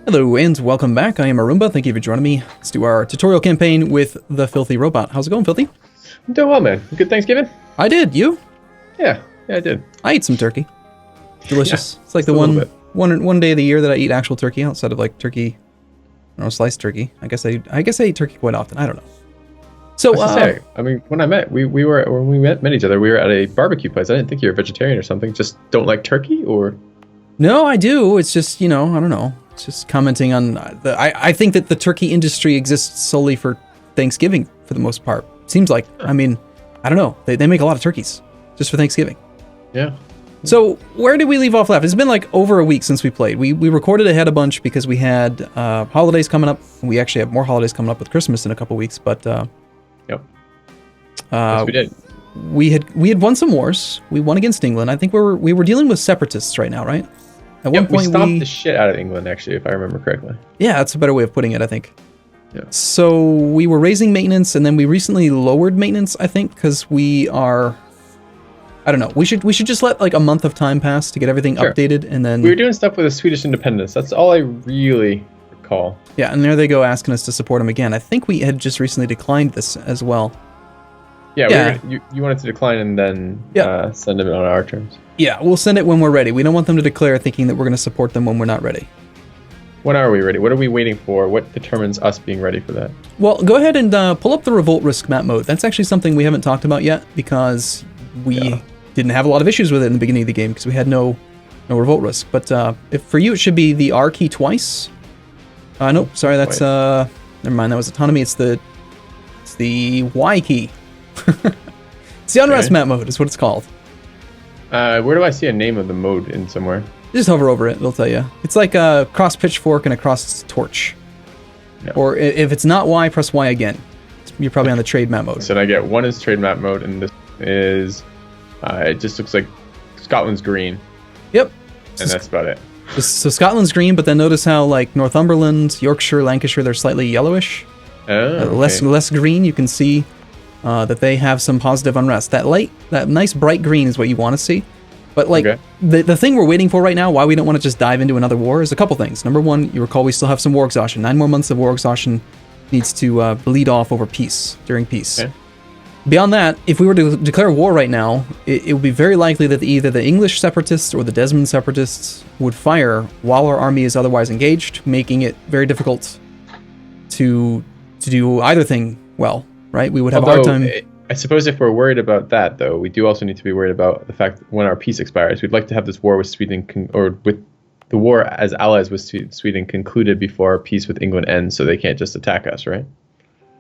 Hello and welcome back. I am Arumba. Thank you for joining me. Let's do our tutorial campaign with the Filthy Robot. How's it going, Filthy? I'm doing well, man. Good Thanksgiving? I did. You? Yeah, I did. I ate some turkey. Delicious. Yeah, it's like the one day of the year that I eat actual turkey outside of like turkey, sliced turkey. I guess I eat turkey quite often. I don't know. So I mean, when we met each other, we were at a barbecue place. I didn't think you were a vegetarian or something. Just don't like turkey, or? No, I do. It's just, I don't know. It's just commenting on I think that the turkey industry exists solely for Thanksgiving for the most part. Seems like. I mean, I don't know. They make a lot of turkeys just for Thanksgiving. Yeah. So where did we leave off left? It's been like over a week since we played. We recorded ahead a bunch because we had holidays coming up. We actually have more holidays coming up with Christmas in a couple weeks, but yep. Yes, we did. We had won some wars. We won against England. I think we were dealing with separatists right now, right? At one point we stomped the shit out of England, actually, if I remember correctly. Yeah, that's a better way of putting it, I think. Yeah. So we were raising maintenance, and then we recently lowered maintenance, I think, because we are... I don't know. We should just let like a month of time pass to get everything updated, and then... We were doing stuff with the Swedish independence. That's all I really recall. Yeah, and there they go asking us to support them again. I think we had just recently declined this as well. Yeah. You wanted to decline and then send them on our terms. Yeah, we'll send it when we're ready. We don't want them to declare thinking that we're going to support them when we're not ready. When are we ready? What are we waiting for? What determines us being ready for that? Well, go ahead and pull up the revolt risk map mode. That's actually something we haven't talked about yet because we didn't have a lot of issues with it in the beginning of the game because we had no revolt risk. But if for you, it should be the R key twice. Nope, sorry, that's never mind. That was autonomy. It's the Y key. It's the unrest map mode is what it's called. Where do I see a name of the mode in somewhere? Just hover over it, it'll tell you. It's like a cross pitchfork and a cross torch. Yeah. Or if it's not Y, press Y again. You're probably on the trade map mode. So I get one is trade map mode, and this is it just looks like Scotland's green. Yep. And that's about it. So Scotland's green, but then notice how like Northumberland, Yorkshire, Lancashire, they're slightly yellowish. Oh, less green. You can see that they have some positive unrest. That nice bright green is what you want to see. But like the thing we're waiting for right now, why we don't want to just dive into another war, is a couple things. Number one, you recall we still have some war exhaustion. 9 more months of war exhaustion needs to bleed off over peace, during peace. Okay. Beyond that, if we were to declare war right now, it would be very likely that either the English separatists or the Desmond separatists would fire while our army is otherwise engaged, making it very difficult to do either thing well, right? We would have a hard time... I suppose if we're worried about that, though, we do also need to be worried about the fact that when our peace expires, we'd like to have this war with Sweden, or with the war as allies with Sweden concluded before our peace with England ends, so they can't just attack us, right?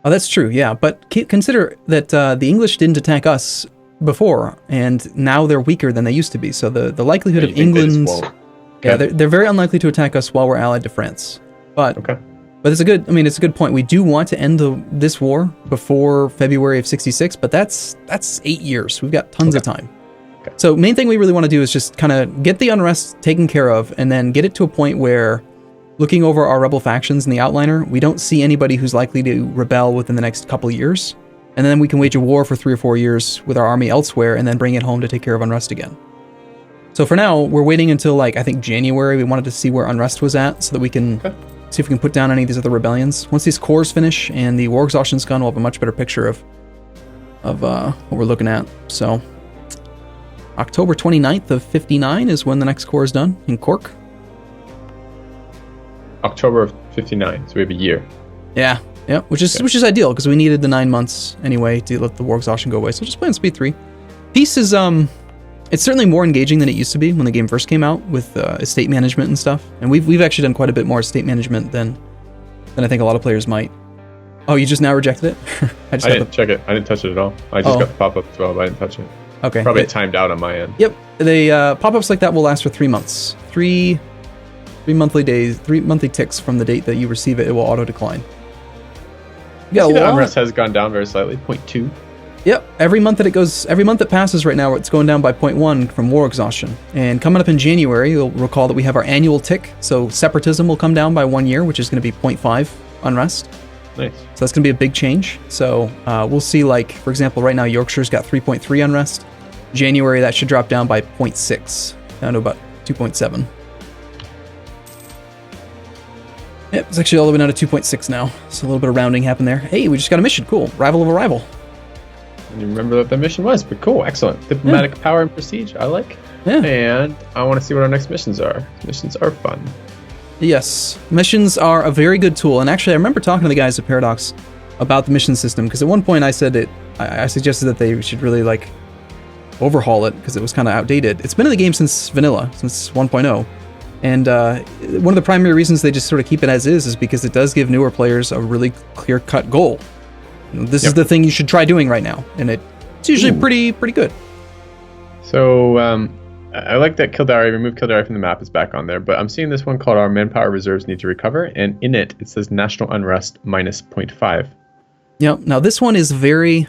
Oh, that's true, yeah. But consider that the English didn't attack us before, and now they're weaker than they used to be. So the likelihood of England... Yeah, they're very unlikely to attack us while we're allied to France. But it's a good point. We do want to end this war before February of 66, but that's 8 years. We've got tons of time. Okay. So main thing we really want to do is just kind of get the unrest taken care of, and then get it to a point where, looking over our rebel factions in the outliner, we don't see anybody who's likely to rebel within the next couple of years. And then we can wage a war for 3 or 4 years with our army elsewhere, and then bring it home to take care of unrest again. So for now, we're waiting until I think January. We wanted to see where unrest was at so that we can... see if we can put down any of these other rebellions. Once these cores finish and the war exhaustion's gone, we'll have a much better picture of what we're looking at. So October 29th of 59 is when the next core is done in Cork. October of 59, so we have a year. Yeah, which is ideal because we needed the 9 months anyway to let the war exhaustion go away. So just play on speed 3. Peace is it's certainly more engaging than it used to be when the game first came out with estate management and stuff. And we've actually done quite a bit more estate management than I think a lot of players might. Oh, you just now rejected it? I didn't check it. I didn't touch it at all. I just got the pop-up as well, but I didn't touch it. Okay. Probably timed out on my end. Yep. They pop-ups like that will last for 3 months. Three monthly days, 3 monthly ticks from the date that you receive it. It will auto-decline. Yeah, the unrest has gone down very slightly, 0.2. Yep, every month that passes right now, it's going down by 0.1 from war exhaustion. And coming up in January, you'll recall that we have our annual tick, so separatism will come down by 1 year, which is going to be 0.5 unrest. Nice. So that's going to be a big change. So we'll see, like, for example, right now Yorkshire's got 3.3 unrest. January, that should drop down by 0.6, down to about 2.7. Yep, it's actually all the way down to 2.6 now. So a little bit of rounding happened there. Hey, we just got a mission. Cool. Rival of a rival. I didn't remember what that mission was, but cool. Excellent. Diplomatic power and prestige. I like. Yeah. And I want to see what our next missions are. Missions are fun. Yes. Missions are a very good tool. And actually, I remember talking to the guys at Paradox about the mission system, because at one point I said I suggested that they should really like overhaul it because it was kind of outdated. It's been in the game since vanilla, since 1.0. And one of the primary reasons they just sort of keep it as is because it does give newer players a really clear-cut goal. This is the thing you should try doing right now, and it's usually pretty good. So I like that Kildare, remove Kildare from the map, is back on there, but I'm seeing this one called Our Manpower Reserves Need to Recover, and in it says National Unrest minus 0.5. Yeah, now this one is very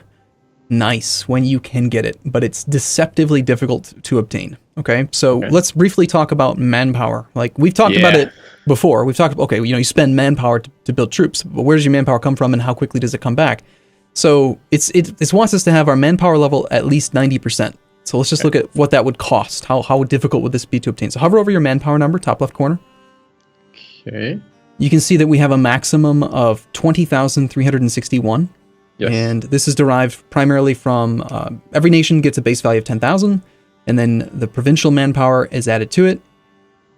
nice when you can get it, but it's deceptively difficult to obtain. Okay, so let's briefly talk about manpower. Like, we've talked about it before. We've talked, okay, you spend manpower to build troops, but where does your manpower come from and how quickly does it come back? So it wants us to have our manpower level at least 90%. So let's just look at what that would cost. How difficult would this be to obtain? So hover over your manpower number, top left corner. Okay. You can see that we have a maximum of 20,361. Yes. And this is derived primarily from every nation gets a base value of 10,000, and then the provincial manpower is added to it.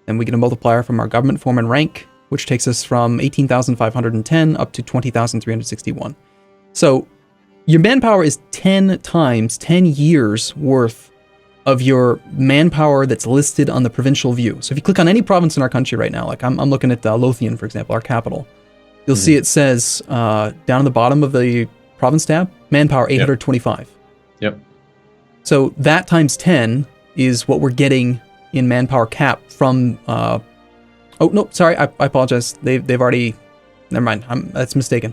And we get a multiplier from our government form and rank, which takes us from 18,510 up to 20,361. So your manpower is 10 times, 10 years worth of your manpower that's listed on the provincial view. So if you click on any province in our country right now, like I'm looking at Lothian, for example, our capital, you'll see it says down at the bottom of the province tab, manpower 825. Yep. So that times 10 is what we're getting in manpower cap from... oh, no, sorry, I apologize. They've already... Never mind, that's mistaken.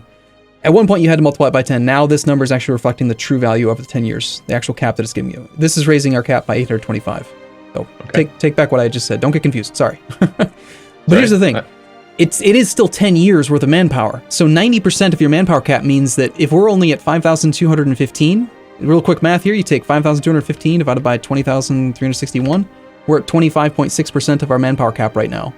At one point, you had to multiply it by 10. Now this number is actually reflecting the true value over the 10 years, the actual cap that it's giving you. This is raising our cap by 825. So take back what I just said. Don't get confused. Sorry. But here's the thing. It is still 10 years worth of manpower. So 90% of your manpower cap means that if we're only at 5,215, real quick math here, you take 5,215 divided by 20,361, we're at 25.6% of our manpower cap right now.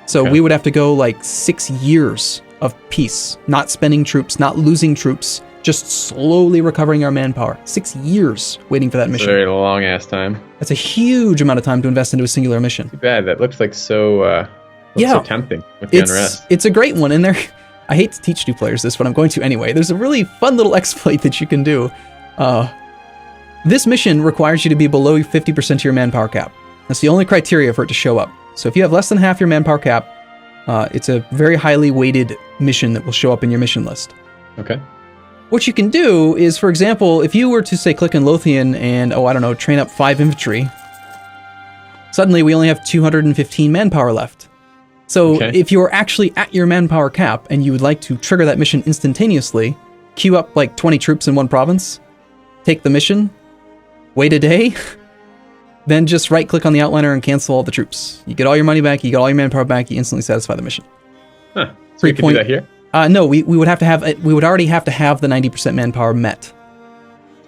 So we would have to go like 6 years of peace, not spending troops, not losing troops, just slowly recovering our manpower. 6 years waiting for that mission. It's a very long ass time. That's a huge amount of time to invest into a singular mission. Too bad. That looks like so tempting with the unrest. It's a great one, and I hate to teach new players this, but I'm going to anyway. There's a really fun little exploit that you can do. This mission requires you to be below 50% of your manpower cap. That's the only criteria for it to show up. So if you have less than half your manpower cap, it's a very highly weighted mission that will show up in your mission list. Okay. What you can do is, for example, if you were to, say, click in Lothian and, train up 5 infantry, suddenly we only have 215 manpower left. So if you're actually at your manpower cap and you would like to trigger that mission instantaneously, queue up like 20 troops in one province, take the mission, wait a day, then just right-click on the outliner and cancel all the troops. You get all your money back, you get all your manpower back, you instantly satisfy the mission. Huh. So we can do that here? No, we would have to have we would already have to have the 90% manpower met.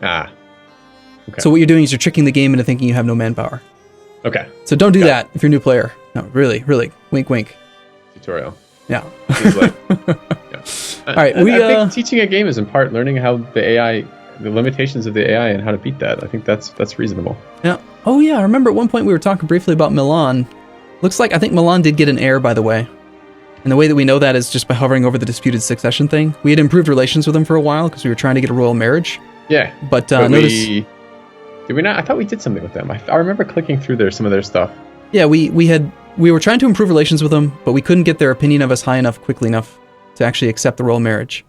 Ah. Okay. So what you're doing is you're tricking the game into thinking you have no manpower. Okay. So don't do that if you're a new player. No, really, wink, wink. Tutorial. Yeah. All right. I think teaching a game is in part learning how the limitations of the AI and how to beat that. I think that's reasonable. Yeah. Oh yeah, I remember at one point we were talking briefly about Milan. I think Milan did get an heir, by the way. And the way that we know that is just by hovering over the disputed succession thing. We had improved relations with them for a while because we were trying to get a royal marriage. Yeah. But notice... Did we not? I thought we did something with them. I remember clicking through some of their stuff. Yeah, we were trying to improve relations with them, but we couldn't get their opinion of us high enough, quickly enough to actually accept the royal marriage.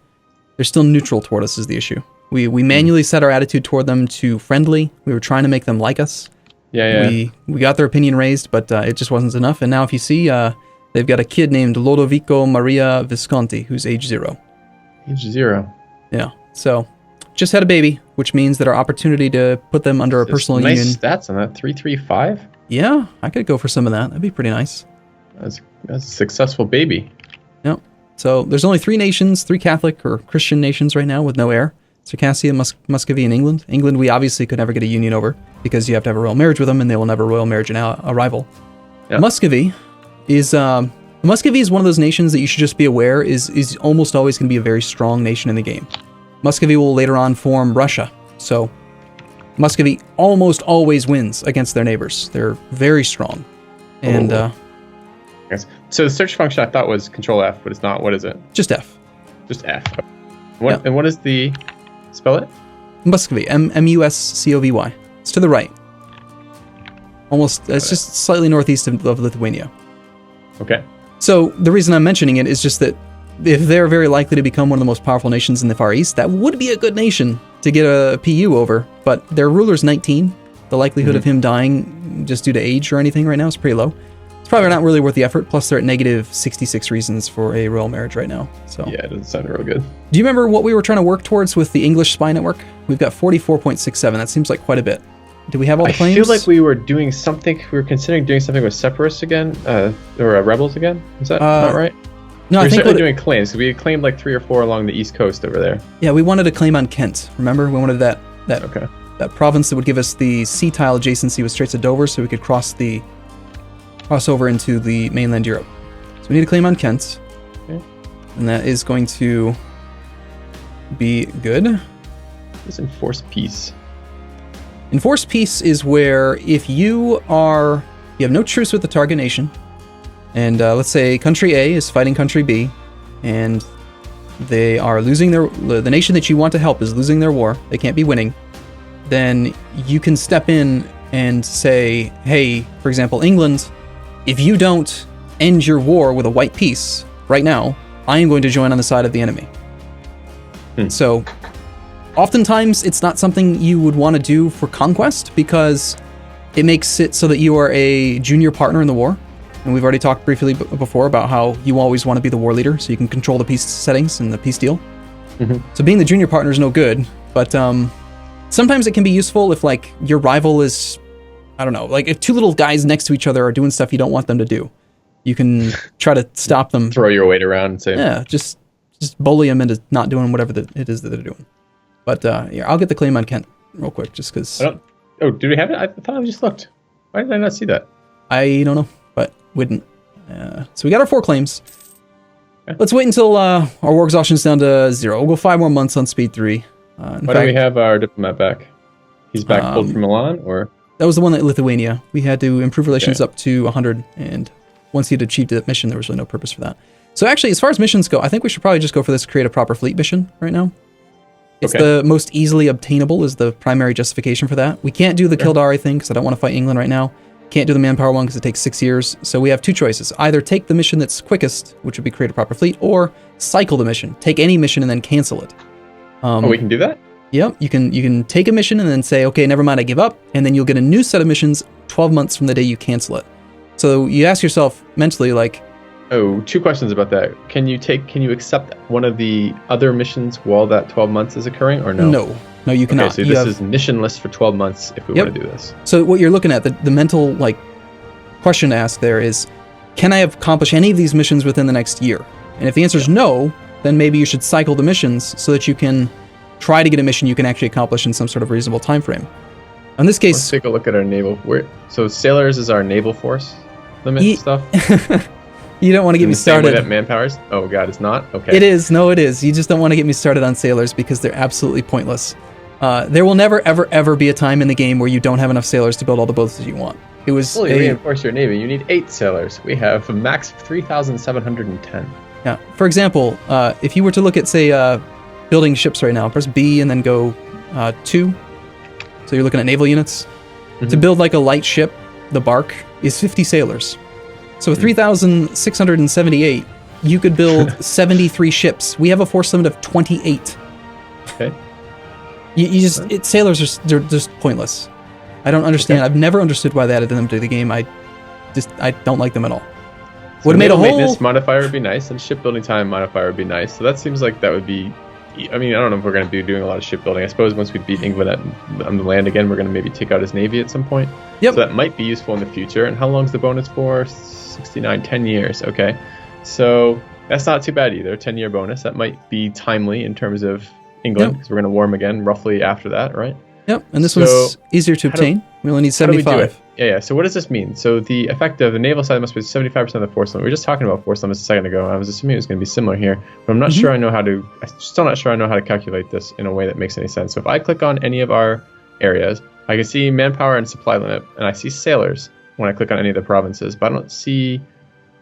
They're still neutral toward us is the issue. We manually set our attitude toward them to friendly. We were trying to make them like us. Yeah. We got their opinion raised, but it just wasn't enough. And now if you see, they've got a kid named Lodovico Maria Visconti, who's age 0. Age 0. Yeah. So, just had a baby, which means that our opportunity to put them under a personal union... Nice stats on that. 335? Yeah, I could go for some of that. That'd be pretty nice. That's a successful baby. Yep. So, there's only 3 nations, 3 Catholic or Christian nations right now with no heir. Circassia, Muscovy, and England. England, we obviously could never get a union over because you have to have a royal marriage with them, and they will never royal marriage a rival. Yep. Muscovy is Muscovy is one of those nations that you should just be aware is almost always going to be a very strong nation in the game. Muscovy will later on form Russia, so Muscovy almost always wins against their neighbors. They're very strong. And yes. So the search function I thought was Control F, but it's not. What is it? Just F. Just F. And what is the spell it? Muscovy, Muscovy. It's to the right. Almost, it's just slightly northeast of Lithuania. Okay. So the reason I'm mentioning it is just that if they're very likely to become one of the most powerful nations in the Far East, that would be a good nation to get a PU over. But their ruler's 19. The likelihood of him dying just due to age or anything right now is pretty low. It's probably not really worth the effort. Plus, they're at negative 66 reasons for a royal marriage right now. So yeah, it doesn't sound real good. Do you remember what we were trying to work towards with the English spy network? We've got 44.67. That seems like quite a bit. Do we have all the claims? I feel like we were doing something. We were considering doing something with separatists again, or rebels again. Is that not right? No, we I think certainly doing claims. We had claimed like 3 or 4 along the east coast over there. Yeah, we wanted a claim on Kent. Remember, we wanted that province that would give us the sea tile adjacency with Straits of Dover, so we could cross over into the mainland Europe. So we need a claim on Kent, and that is going to be good. It's enforced peace. Enforced peace is where if you have no truce with the target nation, and let's say country A is fighting country B, and they are losing the nation that you want to help is losing their war, they can't be winning, then you can step in and say, hey, for example, England, if you don't end your war with a white peace right now, I am going to join on the side of the enemy. So oftentimes, it's not something you would want to do for conquest because it makes it so that you are a junior partner in the war. And we've already talked briefly before about how you always want to be the war leader so you can control the peace settings and the peace deal. So being the junior partner is no good, but sometimes it can be useful if like your rival is, I don't know, like if 2 little guys next to each other are doing stuff you don't want them to do, you can try to stop them. Throw your weight around and say, yeah, just bully them into not doing whatever it is that they're doing. But yeah, I'll get the claim on Kent real quick, just because. Oh, do we have it? I thought I just looked. Why did I not see that? I don't know, but we didn't. So we got our 4 claims. Okay. Let's wait until our war exhaustion's down to 0. We'll go 5 more months on speed 3. Why do we have our diplomat back? He's back pulled from Milan, or? That was the one at Lithuania. We had to improve relations up to 100, and once he had achieved that mission, there was really no purpose for that. So actually, as far as missions go, I think we should probably just go for this create a proper fleet mission right now. It's the most easily obtainable is the primary justification for that. We can't do the Kildare thing because I don't want to fight England right now. Can't do the manpower one because it takes 6 years. So we have 2 choices. Either take the mission that's quickest, which would be create a proper fleet, or cycle the mission. Take any mission and then cancel it. We can do that? Yep. You can take a mission and then say, okay, never mind, I give up. And then you'll get a new set of missions 12 months from the day you cancel it. So you ask yourself mentally, like, oh, 2 questions about that. Can you accept one of the other missions while that 12 months is occurring, or no? No, you cannot. Okay, so this is missionless for 12 months if we want to do this. So what you're looking at, the mental like question to ask there is, can I accomplish any of these missions within the next year? And if the answer is no, then maybe you should cycle the missions so that you can try to get a mission you can actually accomplish in some sort of reasonable time frame. In this case, let's take a look at our naval. So sailors is our naval force limit stuff. You don't want to get me started. At manpowers? Oh god, it's not? Okay. It is. No, it is. You just don't want to get me started on sailors because they're absolutely pointless. There will never, ever, ever be a time in the game where you don't have enough sailors to build all the boats that you want. It was fully reinforce your navy. You need 8 sailors. We have a max of 3,710. Yeah. For example, if you were to look at, say, building ships right now, press B and then go 2. So you're looking at naval units. To build like a light ship, the bark is 50 sailors. So with 3,678, you could build 73 ships. We have a force limit of 28. Okay. Sailors they're just pointless. I don't understand. Okay. I've never understood why they added them to the game. I don't like them at all. So would have made a whole maintenance modifier would be nice, and shipbuilding time modifier would be nice. So that seems like that would be. I mean, I don't know if we're going to be doing a lot of shipbuilding. I suppose once we beat England on the land again, we're going to maybe take out his navy at some point. Yep. So that might be useful in the future. And how long's the bonus for? 69, 10 years. Okay. So that's not too bad either. 10-year bonus. That might be timely in terms of England, because we're going to war them again roughly after that, right? Yep. And this one's easier to obtain. We only need 75. Yeah. So what does this mean? So the effect of the naval side must be 75% of the force limit. We were just talking about force limits a second ago. I was assuming it was going to be similar here, but I'm not sure I know how to. I'm still not sure I know how to calculate this in a way that makes any sense. So if I click on any of our areas, I can see manpower and supply limit, and I see sailors when I click on any of the provinces, but I don't see.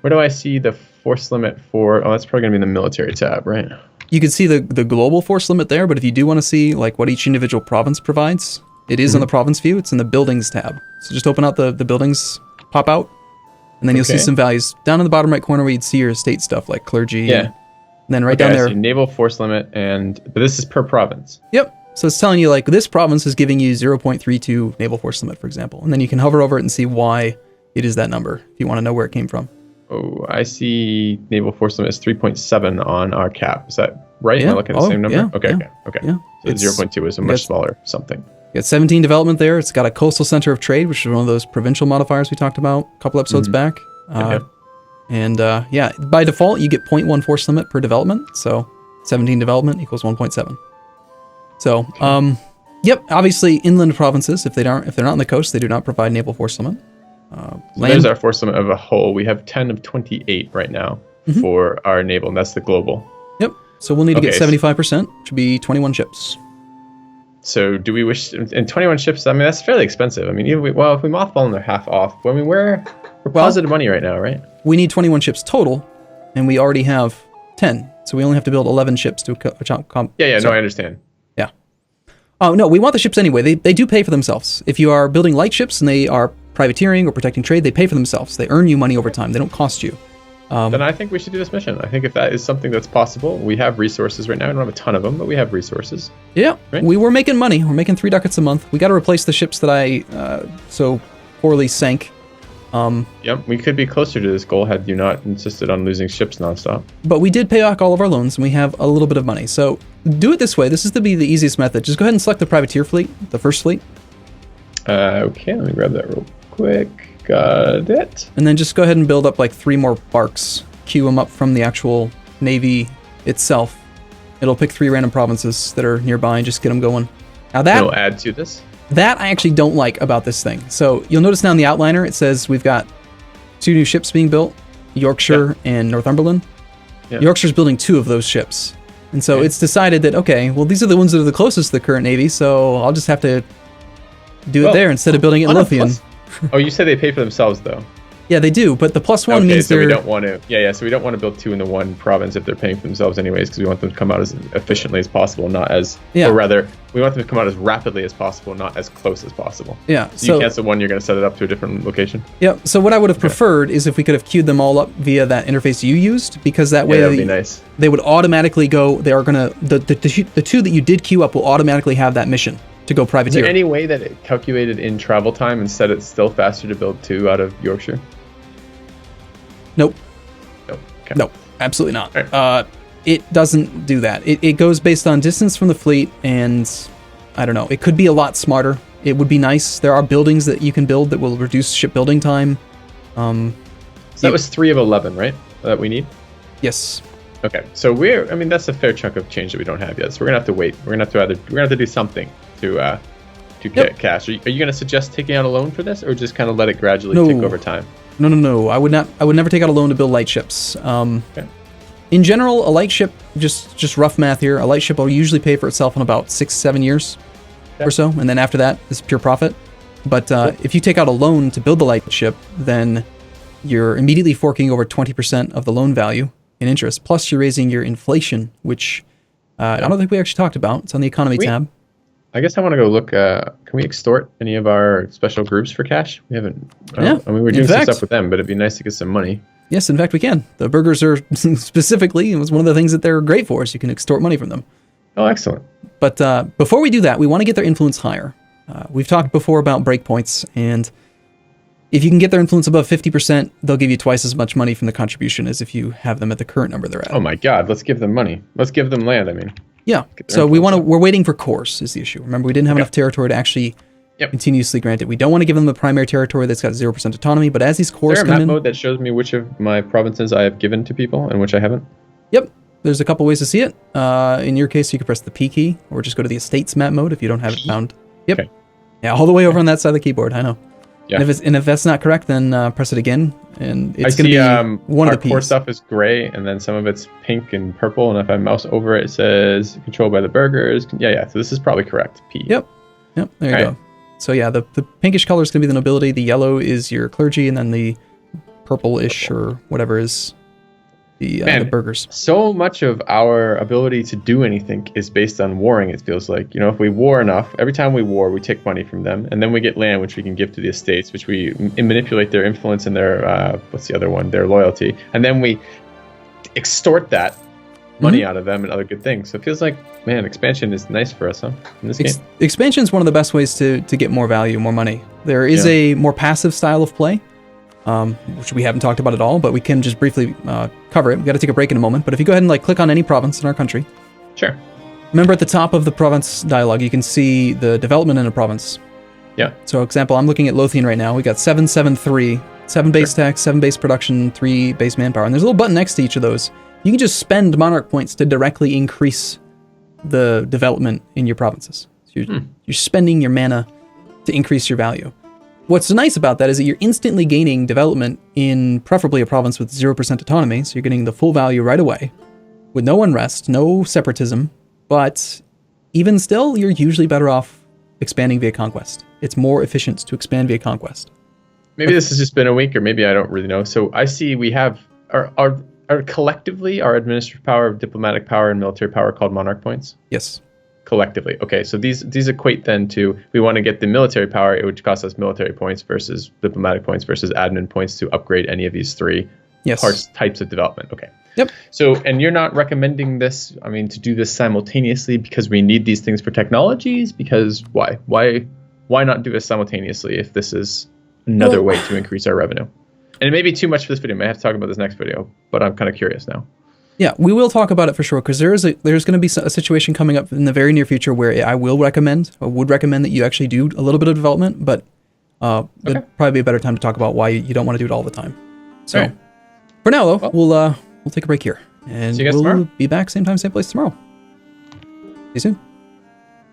Where do I see the force limit for? Oh, that's probably going to be in the military tab, right? You can see the global force limit there, but if you do want to see like what each individual province provides, it is on the province view. It's in the buildings tab. So just open out the buildings, pop out, and then you'll see some values down in the bottom right corner where you'd see your state stuff like clergy. Yeah. And then right down there. I see naval force limit, but this is per province. Yep. So it's telling you like this province is giving you 0.32 naval force limit, for example. And then you can hover over it and see why it is that number if you want to know where it came from. Oh, I see naval force limit is 3.7 on our cap. Is that right? Yeah. Am I looking at the same number? Yeah. Okay. Yeah. So 0.2 is a much smaller something. You got 17 development there. It's got a coastal center of trade, which is one of those provincial modifiers we talked about a couple episodes back. And by default, you get 0.1 force limit per development. So 17 development equals 1.7. So, obviously inland provinces, if they're not on the coast, they do not provide naval force limit. So there's our force limit of a whole. We have 10 of 28 right now for our naval, and that's the global. Yep. So we'll need to get 75%, which would be 21 ships. So do we wish, and 21 ships, I mean, that's fairly expensive. I mean, if we mothball them, they're half off. I mean, we're positive money right now, right? We need 21 ships total, and we already have 10. So we only have to build 11 ships to No, I understand. Yeah. Oh, no, we want the ships anyway. They do pay for themselves. If you are building light ships and they are privateering or protecting trade, they pay for themselves. They earn you money over time. They don't cost you. Then I think we should do this mission. I think if that is something that's possible, we have resources right now. We don't have a ton of them, but we have resources. Yeah, right? We were making money. We're making 3 ducats a month. We got to replace the ships that I so poorly sank. We could be closer to this goal had you not insisted on losing ships nonstop. But we did pay back all of our loans, and we have a little bit of money. So do it this way. This is to be the easiest method. Just go ahead and select the privateer fleet, the first fleet. Okay, let me grab that real quick. Got it. And then just go ahead and build up like 3 more barks. Queue them up from the actual navy itself. It'll pick 3 random provinces that are nearby and just get them going. Now that will add to this. That I actually don't like about this thing. So you'll notice now in the outliner it says we've got 2 new ships being built, Yorkshire and Northumberland. Yorkshire's building 2 of those ships. And so it's decided that, okay, well, these are the ones that are the closest to the current navy, so I'll just have to do it there instead of building it in Lothian. Oh, you said they pay for themselves, though. Yeah, they do, but the +1 means so we don't want to. So we don't want to build 2 in the one province if they're paying for themselves anyways, because we want them to come out as efficiently as possible, not as, or rather, we want them to come out as rapidly as possible, not as close as possible. Yeah. So you cancel one, you're going to set it up to a different location. Yeah. So what I would have preferred is if we could have queued them all up via that interface you used, because that way that would be nice. They would automatically go. They are gonna the 2 that you did queue up will automatically have that mission to go privateer. Is there any way that it calculated in travel time and said it's still faster to build 2 out of Yorkshire? Nope. Okay. No, absolutely not. Right. It doesn't do that. It goes based on distance from the fleet, and I don't know. It could be a lot smarter. It would be nice. There are buildings that you can build that will reduce shipbuilding time. So that was 3 of 11, right? That we need? Yes. Okay. So that's a fair chunk of change that we don't have yet. So we're gonna have to wait. We're gonna have to do something to get cash. Are you gonna suggest taking out a loan for this, or just kind of let it gradually tick over time? No. I would never take out a loan to build light ships. In general, a light ship, just rough math here, a light ship will usually pay for itself in about 6-7 years or so, and then after that, it's pure profit. But if you take out a loan to build the light ship, then you're immediately forking over 20% of the loan value in interest, plus you're raising your inflation, which I don't think we actually talked about. It's on the economy tab. I guess I want to go look. Can we extort any of our special groups for cash? We haven't. We're doing some stuff with them, but it'd be nice to get some money. Yes, in fact, we can. The burgers are specifically, it was one of the things that they're great for, is you can extort money from them. Oh, excellent. But before we do that, we want to get their influence higher. We've talked before about breakpoints, and if you can get their influence above 50%, they'll give you twice as much money from the contribution as if you have them at the current number they're at. Oh my God, let's give them money. Let's give them land, I mean. Yeah, so we're waiting for cores is the issue. Remember, we didn't have enough territory to actually continuously grant it. We don't want to give them the primary territory that's got 0% autonomy, but as these cores come in... Is there a map mode that shows me which of my provinces I have given to people and which I haven't? Yep, there's a couple ways to see it. In your case, you could press the P key, or just go to the Estates map mode if you don't have it found. Yep. Okay. Yeah, all the way over on that side of the keyboard, I know. Yeah. And if that's not correct, then press it again, and it's going to be one of the P's. Our core stuff is gray, and then some of it's pink and purple. And if I mouse over it, it says controlled by the burgers. Yeah. So this is probably correct. P. Yep. There you go. So yeah, the pinkish color is going to be the nobility. The yellow is your clergy, and then the purple-ish or whatever is the burgers. So much of our ability to do anything is based on warring, it feels like. You know, if we war enough, every time we war, we take money from them, and then we get land, which we can give to the estates, which we manipulate their influence and their, what's the other one? Their loyalty. And then we extort that money out of them and other good things. So it feels like, man, expansion is nice for us, huh? In this game. Expansion is one of the best ways to get more value, more money. There is a more passive style of play, which we haven't talked about at all, but we can just briefly cover it. We've got to take a break in a moment, but if you go ahead and click on any province in our country. Sure. Remember at the top of the province dialog, you can see the development in a province. Yeah. So example, I'm looking at Lothian right now. We got 773, 7 base tax, 7 base production, 3 base manpower, and there's a little button next to each of those. You can just spend monarch points to directly increase the development in your provinces. So you're spending your mana to increase your value. What's nice about that is that you're instantly gaining development in preferably a province with 0% autonomy, so you're getting the full value right away, with no unrest, no separatism, but even still, you're usually better off expanding via conquest. It's more efficient to expand via conquest. Maybe this has just been a week, or maybe I don't really know. So I see we have our collectively our administrative power, diplomatic power, and military power called monarch points. Yes. Collectively. Okay, so these equate then to, we want to get the military power, which costs us military points versus diplomatic points versus admin points to upgrade any of these three types of development. Okay. Yep. So, and you're not recommending this, I mean, to do this simultaneously because we need these things for technologies? Because why? Why not do this simultaneously if this is another way to increase our revenue? And it may be too much for this video. I may have to talk about this next video, but I'm kind of curious now. Yeah, we will talk about it for sure, because there's going to be a situation coming up in the very near future where I would recommend that you actually do a little bit of development, but it'd probably be a better time to talk about why you don't want to do it all the time. So for now, though, we'll take a break here, and we'll be back same time, same place tomorrow. See you soon.